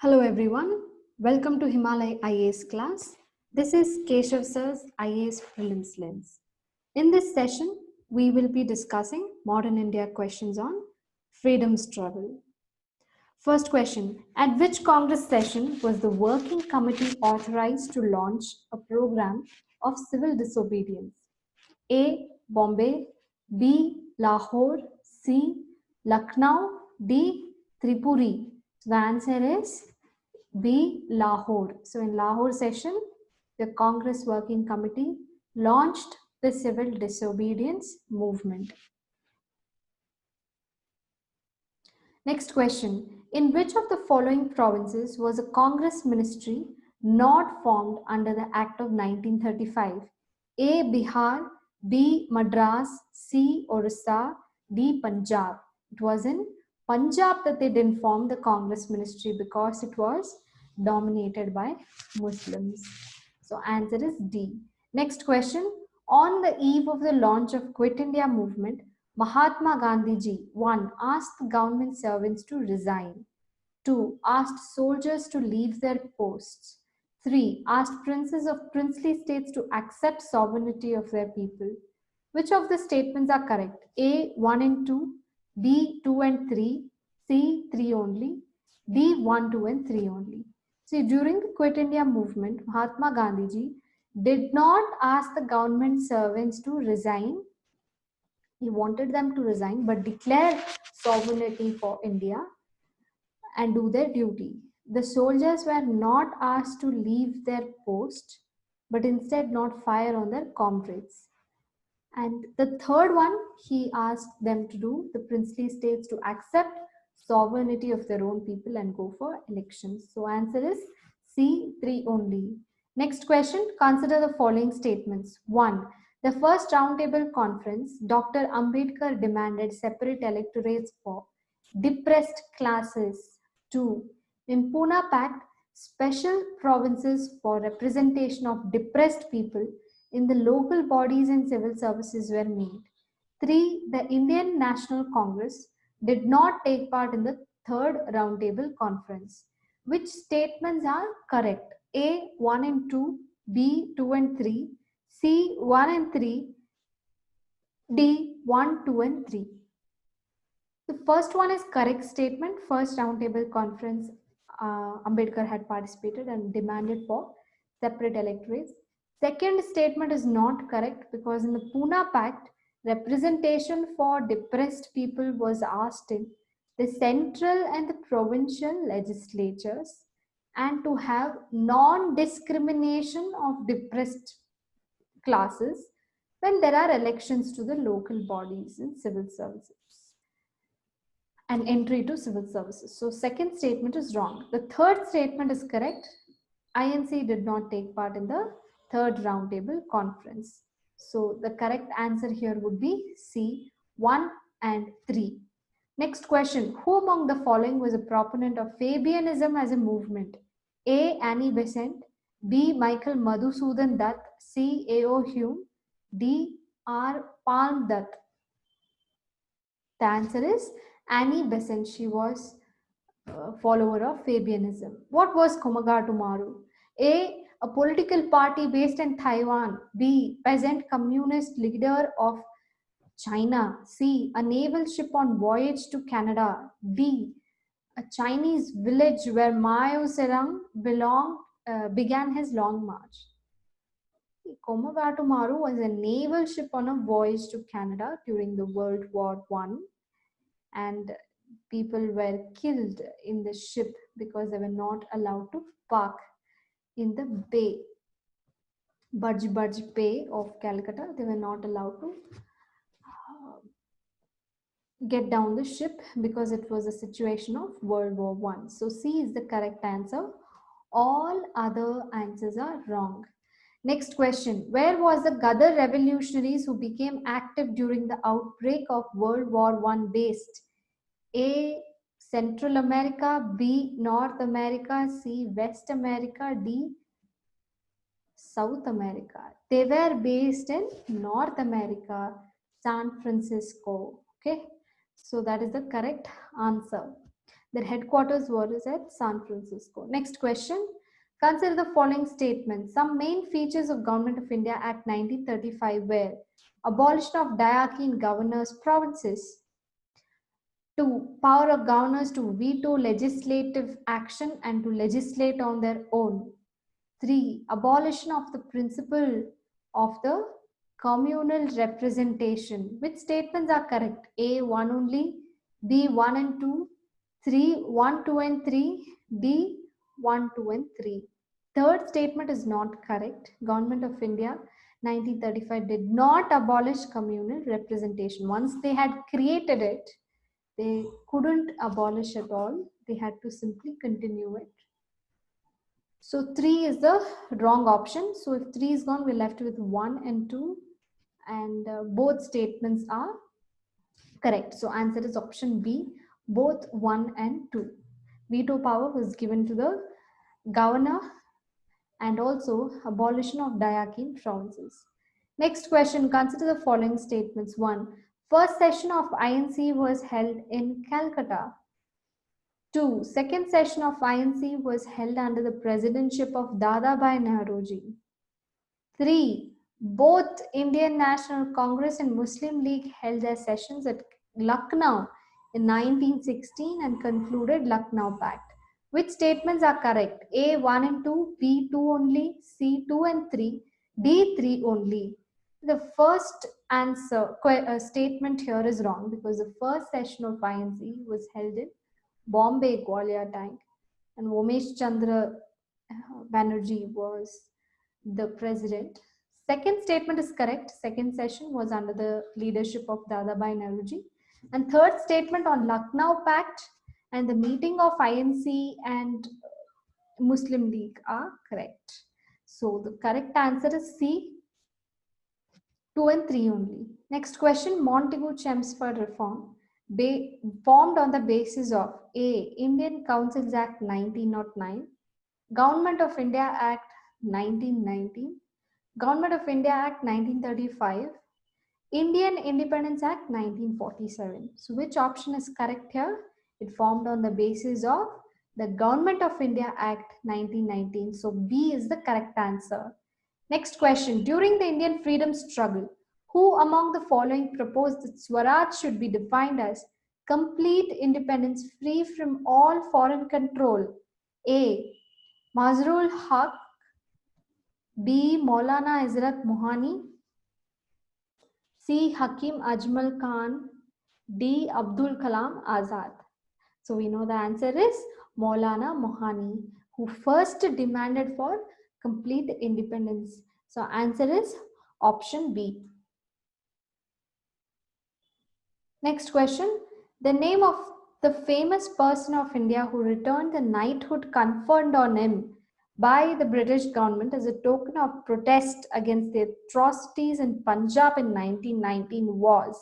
Hello everyone, welcome to Himalaya IAS class. This is Keshav Sir's IAS Prelims Lens. In this session, we will be discussing modern India questions on freedom struggle. First question, at which Congress session was the working committee authorized to launch a program of civil disobedience? A. Bombay, B. Lahore, C. Lucknow, D. Tripuri. So the answer is B. Lahore. So in Lahore session, the Congress Working Committee launched the civil disobedience movement. Next question. In which of the following provinces was a Congress ministry not formed under the Act of 1935? A. Bihar, B. Madras, C. Orissa, D. Punjab. It was in Punjab that they didn't form the Congress ministry because it was dominated by Muslims. So answer is D. Next question. On the eve of the launch of Quit India movement, Mahatma Gandhi ji 1. Asked government servants to resign. 2. Asked soldiers to leave their posts. 3. Asked princes of princely states to accept sovereignty of their people. Which of the statements are correct? A. 1 and 2. B. 2 and 3. C. 3 only. D. 1, 2 and 3 only. See, during the Quit India movement, Mahatma Gandhi ji did not ask the government servants to resign. He wanted them to resign but declare sovereignty for India and do their duty. The soldiers were not asked to leave their post but instead not fire on their comrades. And the third one, he asked them to do, the princely states to accept sovereignty of their own people and go for elections. So answer is C, 3 only. Next question, consider the following statements. 1. The first roundtable conference, Dr. Ambedkar demanded separate electorates for depressed classes. 2. In Pune Pact, special provinces for representation of depressed people in the local bodies and civil services were made. 3. The Indian National Congress did not take part in the third roundtable conference. Which statements are correct? A. 1 and 2, B. 2 and 3, C. 1 and 3, D. 1, 2 and 3. The first one is correct statement. First roundtable conference, Ambedkar had participated and demanded for separate electorates. Second statement is not correct because in the Pune Pact, representation for depressed people was asked in the central and the provincial legislatures and to have non-discrimination of depressed classes when there are elections to the local bodies and civil services and entry to civil services. So second statement is wrong. The third statement is correct. INC did not take part in the third roundtable conference. So the correct answer here would be C, 1 and 3. Next question. Who among the following was a proponent of Fabianism as a movement? A. Annie Besant, B. Michael Madhusudan Dutt, C. A.O. Hume, D. R. Palm Dutt. The answer is Annie Besant. She was a follower of Fabianism. What was Komagatu Maru? A political party based in Taiwan. B. Peasant communist leader of China. C. A naval ship on voyage to Canada. D. A Chinese village where Mao Zedong began his long march. Komagatu Maru was a naval ship on a voyage to Canada during the World War I, and people were killed in the ship because they were not allowed to park in the bay, Burj Bay of Calcutta. They were not allowed to get down the ship because it was a situation of World War I. So C is the correct answer. All other answers are wrong. Next question. Where was the Gadar revolutionaries who became active during the outbreak of World War I based? A. Central America, B. North America, C. West America, D. South America. They were based in North America, San Francisco. Okay, so that is the correct answer. Their headquarters was at San Francisco. Next question. Consider the following statements. Some main features of Government of India Act 1935 were abolition of diarchy in governors' provinces, 2. Power of governors to veto legislative action and to legislate on their own. 3. Abolition of the principle of the communal representation. Which statements are correct? A. 1 only, B. 1 and 2, 3. 1, 2 and 3, D. 1, 2 and 3. Third statement is not correct. Government of India 1935 did not abolish communal representation. Once they had created it, they couldn't abolish at all. They had to simply continue it. So 3 is the wrong option. So if 3 is gone, we're left with 1 and 2. And both statements are correct. So answer is option B, both 1 and 2. Veto power was given to the governor and also abolition of diarchy in provinces. Next question, consider the following statements. 1. First session of INC was held in Calcutta. 2. Second session of INC was held under the presidency of Dadabhai Nehruji. 3. Both Indian National Congress and Muslim League held their sessions at Lucknow in 1916 and concluded Lucknow Pact. Which statements are correct? A. 1 and 2, B. 2 only, C. 2 and 3, D. 3 only. The first answer statement here is wrong because the first session of INC was held in Bombay Gwalior Tank and Umesh Chandra Banerjee was the president. Second statement is correct. Second session was under the leadership of Dadabhai Nehruji. And third statement on Lucknow Pact and the meeting of INC and Muslim League are correct. So the correct answer is C, 2 and 3 only. Next question, Montagu-Chelmsford reform formed on the basis of A. Indian Councils Act 1909, Government of India Act 1919, Government of India Act 1935, Indian Independence Act 1947. So which option is correct here? It formed on the basis of the Government of India Act 1919. So B is the correct answer. Next question. During the Indian freedom struggle, who among the following proposed that Swaraj should be defined as complete independence free from all foreign control? A. Mazrul Haq, B. Maulana Hazrat Mohani, C. Hakim Ajmal Khan, D. Abdul Kalam Azad. So we know the answer is Maulana Mohani, who first demanded for complete independence. So answer is option B. Next question. The name of the famous person of India who returned the knighthood conferred on him by the British government as a token of protest against the atrocities in Punjab in 1919 was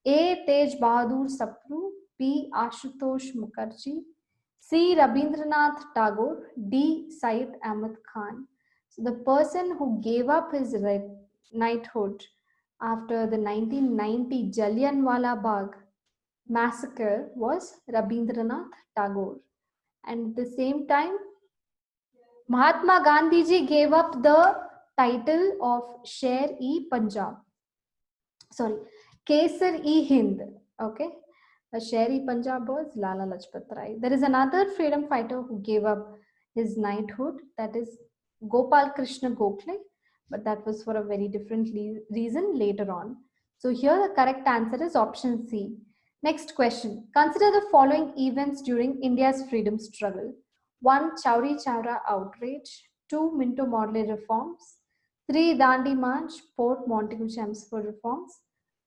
A. Tej Bahadur Sapru, B. Ashutosh Mukherjee, C. Rabindranath Tagore, D. Syed Ahmad Khan. So the person who gave up his knighthood after the 1990 Jallianwala Bagh massacre was Rabindranath Tagore. And at the same time, Mahatma Gandhi ji gave up the title of Sher-e-Punjab. Sorry, Kesar-e-Hind. Okay. Sher-e-Punjab was Lala Lajpat Rai. There is another freedom fighter who gave up his knighthood, that is Gopal Krishna Gokhale, but that was for a very different reason later on. So here the correct answer is option C. Next question. Consider the following events during India's freedom struggle. 1. Chauri Chaura outrage. 2. Minto Morley reforms. 3. Dandi March, Port Montagu-Chelmsford reforms.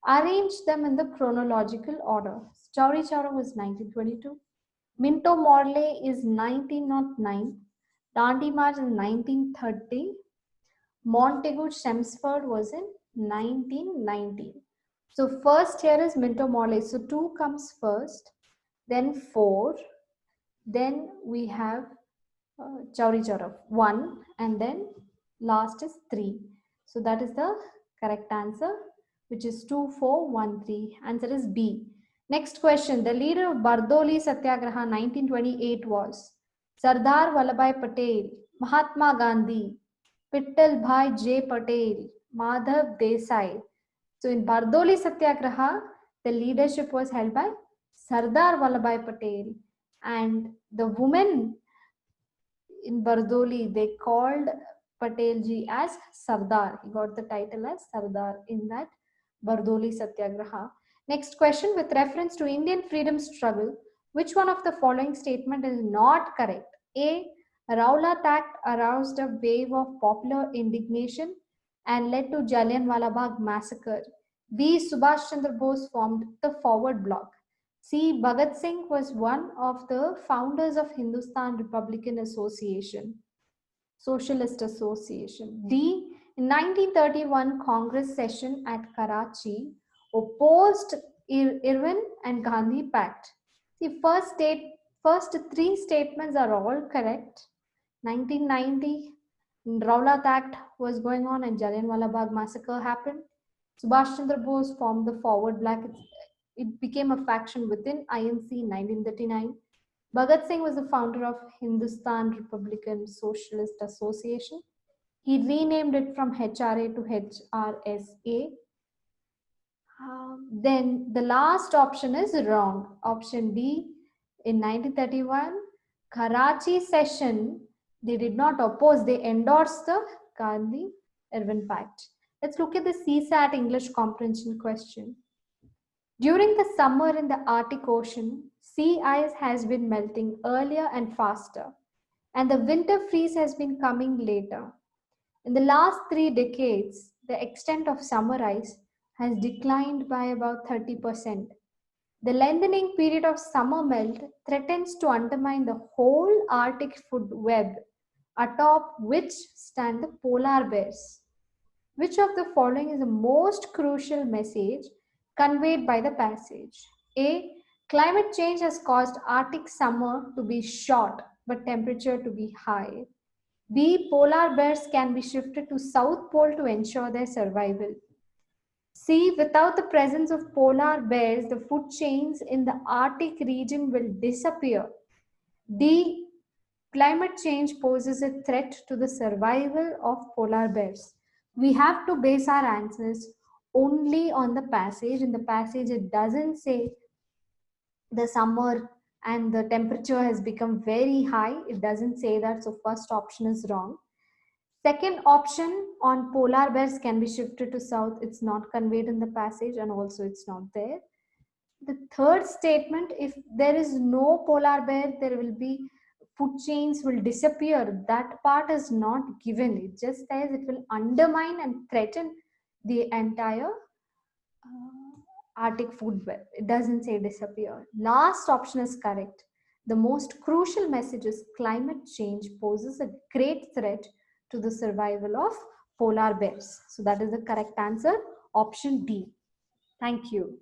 Arrange them in the chronological order. Chauri Chaura was 1922. Minto Morley is 1909. Dandi March is 1930. Montagu-Chelmsford was in 1919. So first here is Minto Morley. So 2 comes first, then 4, then we have Chauri Chaura 1, and then last is 3. So that is the correct answer, which is 2, 4, 1, 3. Answer is B. Next question. The leader of Bardoli Satyagraha 1928 was Sardar Vallabhbhai Patel, Mahatma Gandhi, Pittal Bhai J. Patel, Madhav Desai. So in Bardoli Satyagraha, the leadership was held by Sardar Vallabhbhai Patel, and the women in Bardoli, they called Patelji as Sardar. He got the title as Sardar in that Bardoli Satyagraha. Next question, with reference to Indian freedom struggle, which one of the following statement is not correct? A. Rowlatt Act aroused a wave of popular indignation and led to Jallianwala Bagh massacre. B. Subhash Chandra Bose formed the Forward Bloc. C. Bhagat Singh was one of the founders of Hindustan Republican Association, Socialist Association. D. In 1931 Congress session at Karachi opposed Irwin and Gandhi Pact. The first three statements are all correct. 1990 Rowlatt Act was going on and Jallianwala Bagh massacre happened. Subhash Chandra Bose formed the Forward Bloc. It became a faction within INC in 1939. Bhagat Singh was the founder of Hindustan Republican Socialist Association. He renamed it from HRA to HRSA. Then the last option is wrong. Option D, in 1931, Karachi session, they did not oppose, they endorsed the Gandhi-Irwin Pact. Let's look at the CSAT English comprehension question. During the summer in the Arctic Ocean, sea ice has been melting earlier and faster, and the winter freeze has been coming later. In the last 3 decades, the extent of summer ice has declined by about 30%. The lengthening period of summer melt threatens to undermine the whole Arctic food web, atop which stand the polar bears. Which of the following is the most crucial message conveyed by the passage? A. Climate change has caused Arctic summer to be short but temperature to be high. B. Polar bears can be shifted to South Pole to ensure their survival. C. Without the presence of polar bears, the food chains in the Arctic region will disappear. D. Climate change poses a threat to the survival of polar bears. We have to base our answers only on the passage. In the passage, it doesn't say the summer and the temperature has become very high. It doesn't say that, so first option is wrong. Second option on polar bears can be shifted to south. It's not conveyed in the passage and also it's not there. The third statement, if there is no polar bear, there will be food chains will disappear. That part is not given. It just says it will undermine and threaten the entire Arctic food web. It doesn't say disappear. Last option is correct. The most crucial message is climate change poses a great threat to the survival of polar bears. So that is the correct answer, option D. Thank you.